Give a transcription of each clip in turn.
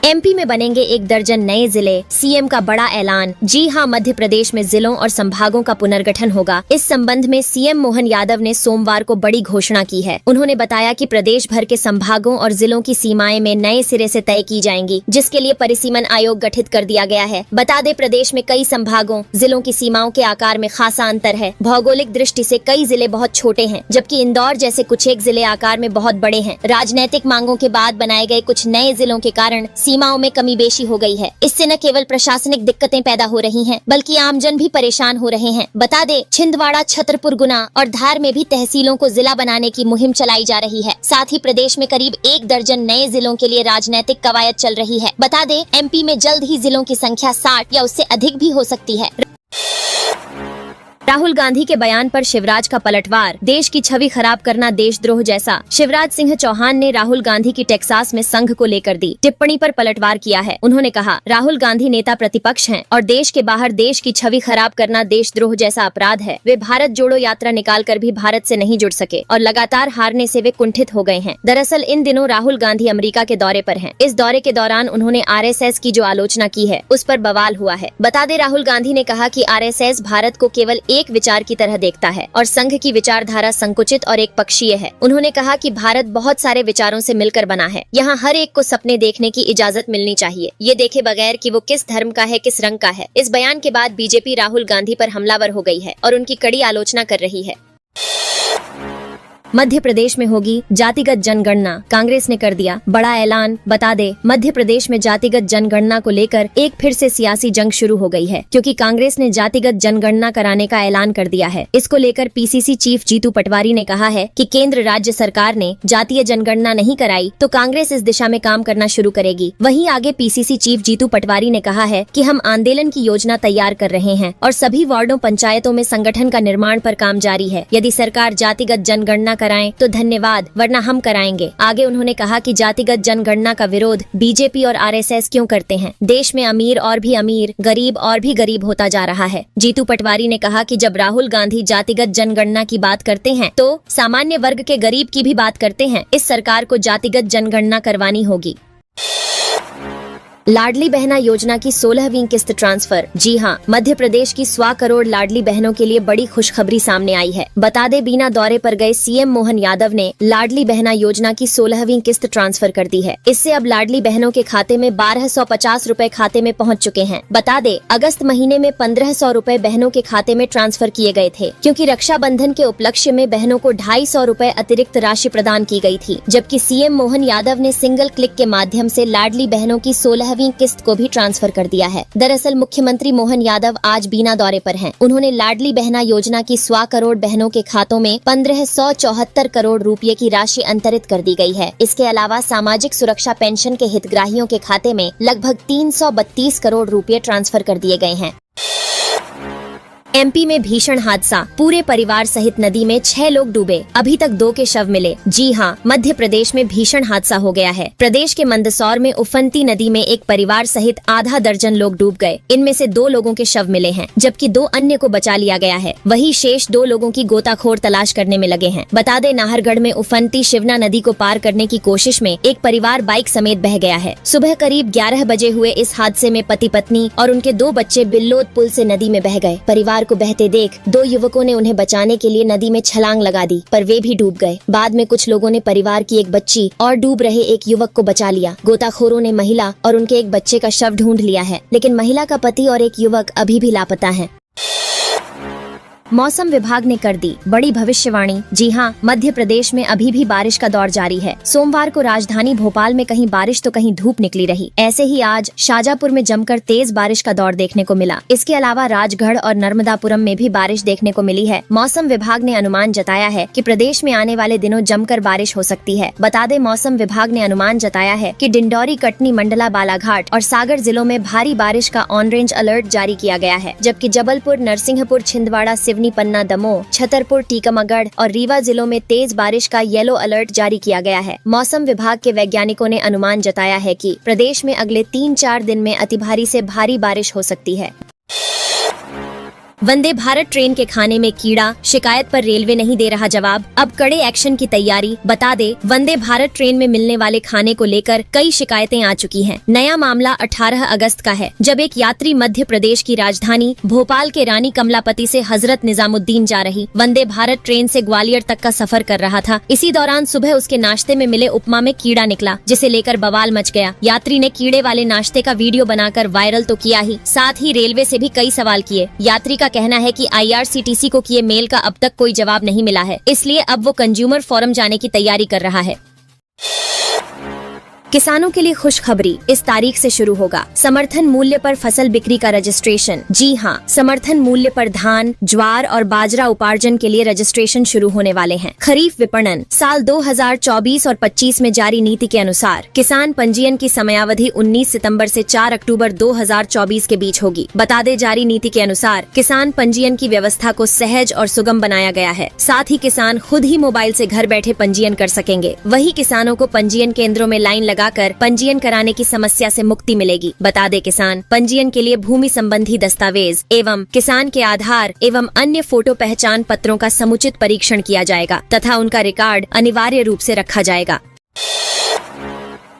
MP में बनेंगे 1 दर्जन नए जिले, सीएम का बड़ा ऐलान। जी हां, मध्य प्रदेश में जिलों और संभागों का पुनर्गठन होगा। इस संबंध में सीएम मोहन यादव ने सोमवार को बड़ी घोषणा की है। उन्होंने बताया कि प्रदेश भर के संभागों और जिलों की सीमाएं में नए सिरे से तय की जाएंगी, जिसके लिए परिसीमन आयोग गठित कर दिया गया है। बता दें, प्रदेश में कई संभागों, जिलों की सीमाओं के आकार में खासा अंतर है। भौगोलिक दृष्टि से कई जिले बहुत छोटे हैं, जबकि इंदौर जैसे कुछ एक जिले आकार में बहुत बड़े हैं। राजनीतिक मांगों के बाद बनाए गए कुछ नए जिलों के कारण सीमाओं में कमी बेशी हो गई है। इससे न केवल प्रशासनिक दिक्कतें पैदा हो रही हैं, बल्कि आमजन भी परेशान हो रहे हैं। बता दें, छिंदवाड़ा, छतरपुर, गुना और धार में भी तहसीलों को जिला बनाने की मुहिम चलाई जा रही है। साथ ही प्रदेश में करीब 1 दर्जन नए जिलों के लिए राजनीतिक कवायद चल रही है। बता दें, एमपी में जल्द ही जिलों की संख्या 60 या उससे अधिक भी हो सकती है। राहुल गांधी के बयान पर शिवराज का पलटवार, देश की छवि खराब करना देशद्रोह जैसा। शिवराज सिंह चौहान ने राहुल गांधी की टेक्सास में संघ को लेकर दी टिप्पणी पर पलटवार किया है। उन्होंने कहा, राहुल गांधी नेता प्रतिपक्ष हैं और देश के बाहर देश की छवि खराब करना देशद्रोह जैसा अपराध है। वे भारत जोड़ो यात्रा निकालकर भी भारत से नहीं जुड़ सके और लगातार हारने से वे कुंठित हो गए हैं। दरअसल इन दिनों राहुल गांधी अमेरिका के दौरे पर हैं। इस दौरे के दौरान उन्होंने आरएसएस की जो आलोचना की है, उस पर बवाल हुआ है। बता दें, राहुल गांधी ने कहा कि आरएसएस भारत को केवल एक विचार की तरह देखता है और संघ की विचारधारा संकुचित और एक पक्षीय है। उन्होंने कहा कि भारत बहुत सारे विचारों से मिलकर बना है। यहाँ हर एक को सपने देखने की इजाजत मिलनी चाहिए, ये देखे बगैर कि वो किस धर्म का है, किस रंग का है। इस बयान के बाद बीजेपी राहुल गांधी पर हमलावर हो गई है और उनकी कड़ी आलोचना कर रही है। मध्य प्रदेश में होगी जातिगत जनगणना, कांग्रेस ने कर दिया बड़ा ऐलान। बता दे, मध्य प्रदेश में जातिगत जनगणना को लेकर एक फिर से सियासी जंग शुरू हो गई है, क्योंकि कांग्रेस ने जातिगत जनगणना कराने का ऐलान कर दिया है। इसको लेकर पीसीसी चीफ जीतू पटवारी ने कहा है कि केंद्र राज्य सरकार ने जातीय जनगणना नहीं कराई तो कांग्रेस इस दिशा में काम करना शुरू करेगी। वहीं आगे पीसीसी चीफ जीतू पटवारी ने कहा है कि हम आंदोलन की योजना तैयार कर रहे हैं और सभी वार्डों, पंचायतों में संगठन का निर्माण पर काम जारी है। यदि सरकार जातिगत जनगणना कराएं तो धन्यवाद, वरना हम कराएंगे। आगे उन्होंने कहा कि जातिगत जनगणना का विरोध बीजेपी और आरएसएस क्यों करते हैं। देश में अमीर और भी अमीर, गरीब और भी गरीब होता जा रहा है। जीतू पटवारी ने कहा कि जब राहुल गांधी जातिगत जनगणना की बात करते हैं तो सामान्य वर्ग के गरीब की भी बात करते हैं। इस सरकार को जातिगत जनगणना करवानी होगी। लाडली बहना योजना की 16वीं किस्त ट्रांसफर। जी हां, मध्य प्रदेश की 100 करोड़ लाडली बहनों के लिए बड़ी खुशखबरी सामने आई है। बता दे, बीना दौरे पर गए सीएम मोहन यादव ने लाडली बहना योजना की 16वीं किस्त ट्रांसफर कर दी है। इससे अब लाडली बहनों के खाते में 1250 रूपए खाते में पहुंच चुके हैं। बता दे, अगस्त महीने में 1500 रूपए बहनों के खाते में ट्रांसफर किए गए थे, क्योंकि रक्षाबंधन के उपलक्ष्य में बहनों को 250 रूपए अतिरिक्त राशि प्रदान की गई थी। जबकि सीएम मोहन यादव ने सिंगल क्लिक के माध्यम से लाडली बहनों की 16वीं किस्त को भी ट्रांसफर कर दिया है। दरअसल मुख्यमंत्री मोहन यादव आज बीना दौरे पर हैं। उन्होंने लाडली बहना योजना की 100 करोड़ बहनों के खातों में 1574 करोड़ रुपए की राशि अंतरित कर दी गई है। इसके अलावा सामाजिक सुरक्षा पेंशन के हितग्राहियों के खाते में लगभग 332 करोड़ रुपए ट्रांसफर कर दिए गए हैं। एमपी में भीषण हादसा, पूरे परिवार सहित नदी में 6 लोग डूबे, अभी तक 2 के शव मिले। जी हां, मध्य प्रदेश में भीषण हादसा हो गया है। प्रदेश के मंदसौर में उफनती नदी में एक परिवार सहित आधा दर्जन लोग डूब गए। इनमें से 2 लोगों के शव मिले हैं, जबकि 2 अन्य को बचा लिया गया है। वहीं शेष 2 लोगों की गोताखोर तलाश करने में लगे हैं। बता दें, नाहरगढ़ में उफनती शिवना नदी को पार करने की कोशिश में एक परिवार बाइक समेत बह गया है। सुबह करीब 11 बजे हुए इस हादसे में पति पत्नी और उनके 2 बच्चे बिल्लोद पुल से नदी में बह गए। परिवार को बहते देख 2 युवकों ने उन्हें बचाने के लिए नदी में छलांग लगा दी, पर वे भी डूब गए। बाद में कुछ लोगों ने परिवार की एक बच्ची और डूब रहे एक युवक को बचा लिया। गोताखोरों ने महिला और उनके एक बच्चे का शव ढूंढ लिया है, लेकिन महिला का पति और एक युवक अभी भी लापता हैं। मौसम विभाग ने कर दी बड़ी भविष्यवाणी। जी हां, मध्य प्रदेश में अभी भी बारिश का दौर जारी है। सोमवार को राजधानी भोपाल में कहीं बारिश तो कहीं धूप निकली रही। ऐसे ही आज शाजापुर में जमकर तेज बारिश का दौर देखने को मिला। इसके अलावा राजगढ़ और नर्मदापुरम में भी बारिश देखने को मिली है। मौसम विभाग ने अनुमान जताया है कि प्रदेश में आने वाले दिनों जमकर बारिश हो सकती है। बता दें, मौसम विभाग ने अनुमान जताया है कि डिंडौरी, कटनी, मंडला, बालाघाट और सागर जिलों में भारी बारिश का ऑरेंज अलर्ट जारी किया गया है, जबकि जबलपुर, नरसिंहपुर, छिंदवाड़ा, पन्ना, दमोह, छतरपुर, टीकमगढ़ और रीवा जिलों में तेज बारिश का येलो अलर्ट जारी किया गया है। मौसम विभाग के वैज्ञानिकों ने अनुमान जताया है कि प्रदेश में अगले 3-4 दिन में अति भारी से भारी बारिश हो सकती है। वंदे भारत ट्रेन के खाने में कीड़ा, शिकायत पर रेलवे नहीं दे रहा जवाब, अब कड़े एक्शन की तैयारी। बता दे, वंदे भारत ट्रेन में मिलने वाले खाने को लेकर कई शिकायतें आ चुकी हैं। नया मामला 18 अगस्त का है, जब एक यात्री मध्य प्रदेश की राजधानी भोपाल के रानी कमलापति से हजरत निजामुद्दीन जा रही वंदे भारत ट्रेन से ग्वालियर तक का सफर कर रहा था। इसी दौरान सुबह उसके नाश्ते में मिले उपमा में कीड़ा निकला, जिसे लेकर बवाल मच गया। यात्री ने कीड़े वाले नाश्ते का वीडियो बनाकर वायरल तो किया ही, साथ ही रेलवे से भी कई सवाल किए। यात्री का कहना है कि IRCTC को किए मेल का अब तक कोई जवाब नहीं मिला है, इसलिए अब वो कंज्यूमर फोरम जाने की तैयारी कर रहा है। किसानों के लिए खुशखबरी, इस तारीख से शुरू होगा समर्थन मूल्य पर फसल बिक्री का रजिस्ट्रेशन। जी हां, समर्थन मूल्य पर धान, ज्वार और बाजरा उपार्जन के लिए रजिस्ट्रेशन शुरू होने वाले हैं। खरीफ विपणन साल 2024 और 25 में जारी नीति के अनुसार किसान पंजीयन की समयावधि 19 सितंबर से 4 अक्टूबर 2024 के बीच होगी। बता दे, जारी नीति के अनुसार किसान पंजीयन की व्यवस्था को सहज और सुगम बनाया गया है। साथ ही किसान खुद ही मोबाइल से घर बैठे पंजीयन कर सकेंगे। वही किसानों को पंजीयन केंद्रों में लाइन लगाकर पंजीयन कराने की समस्या से मुक्ति मिलेगी। बता दे, किसान पंजीयन के लिए भूमि संबंधी दस्तावेज एवं किसान के आधार एवं अन्य फोटो पहचान पत्रों का समुचित परीक्षण किया जाएगा तथा उनका रिकॉर्ड अनिवार्य रूप से रखा जाएगा।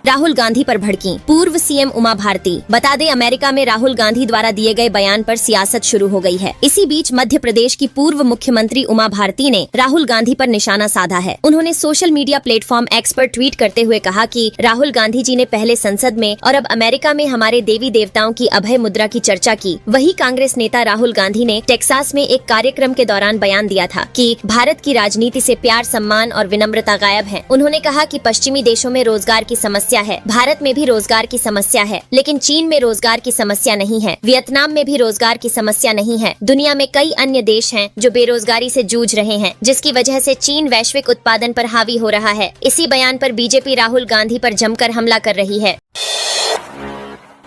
राहुल गांधी पर भड़की पूर्व CM उमा भारती। बता दें, अमेरिका में राहुल गांधी द्वारा दिए गए बयान पर सियासत शुरू हो गई है। इसी बीच मध्य प्रदेश की पूर्व मुख्यमंत्री उमा भारती ने राहुल गांधी पर निशाना साधा है। उन्होंने सोशल मीडिया प्लेटफॉर्म X पर ट्वीट करते हुए कहा कि राहुल गांधी जी ने पहले संसद में और अब अमेरिका में हमारे देवी देवताओं की अभय मुद्रा की चर्चा की। वही कांग्रेस नेता राहुल गांधी ने टेक्सास में एक कार्यक्रम के दौरान बयान दिया था कि भारत की राजनीति से प्यार, सम्मान और विनम्रता गायब है। उन्होंने कहा कि पश्चिमी देशों में रोजगार की समस्या है, भारत में भी रोजगार की समस्या है, लेकिन चीन में रोजगार की समस्या नहीं है, वियतनाम में भी रोजगार की समस्या नहीं है। दुनिया में कई अन्य देश हैं जो बेरोजगारी से जूझ रहे हैं, जिसकी वजह से चीन वैश्विक उत्पादन पर हावी हो रहा है। इसी बयान पर बीजेपी राहुल गांधी पर जमकर हमला कर रही है।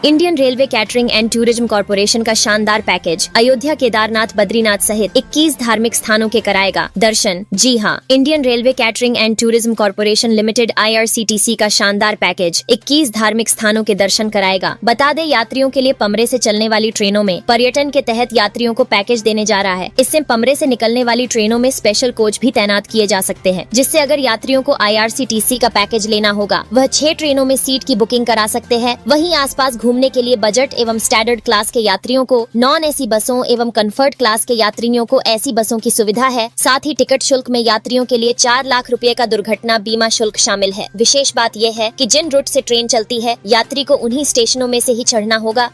Indian railway catering and tourism corporation का शानदार पैकेज अयोध्या, केदारनाथ, बद्रीनाथ सहित 21 धार्मिक स्थानों के कराएगा दर्शन। जी हां, Indian railway catering and tourism corporation limited IRCTC का शानदार पैकेज 21 धार्मिक स्थानों के दर्शन कराएगा। बता दें, यात्रियों के लिए पमरे से चलने वाली ट्रेनों में पर्यटन के तहत यात्रियों को पैकेज देने जा रहा है। इससे पमरे से निकलने वाली ट्रेनों में स्पेशल कोच भी तैनात किए जा सकते हैं, जिससे अगर यात्रियों को IRCTC का पैकेज लेना होगा, वह 6 ट्रेनों में सीट की बुकिंग करा सकते हैं। वहीं आसपास घूमने के लिए बजट एवं स्टैंडर्ड क्लास के यात्रियों को, नॉन AC बसों एवं कंफर्ट क्लास के यात्रियों को ऐसी बसों की सुविधा है। साथ ही टिकट शुल्क में यात्रियों के लिए 4 लाख रुपए का दुर्घटना बीमा शुल्क शामिल है। विशेष बात यह है कि जिन रूट से ट्रेन चलती है, यात्री को उन्हीं स्टेशनों में से ही चढ़ना होगा।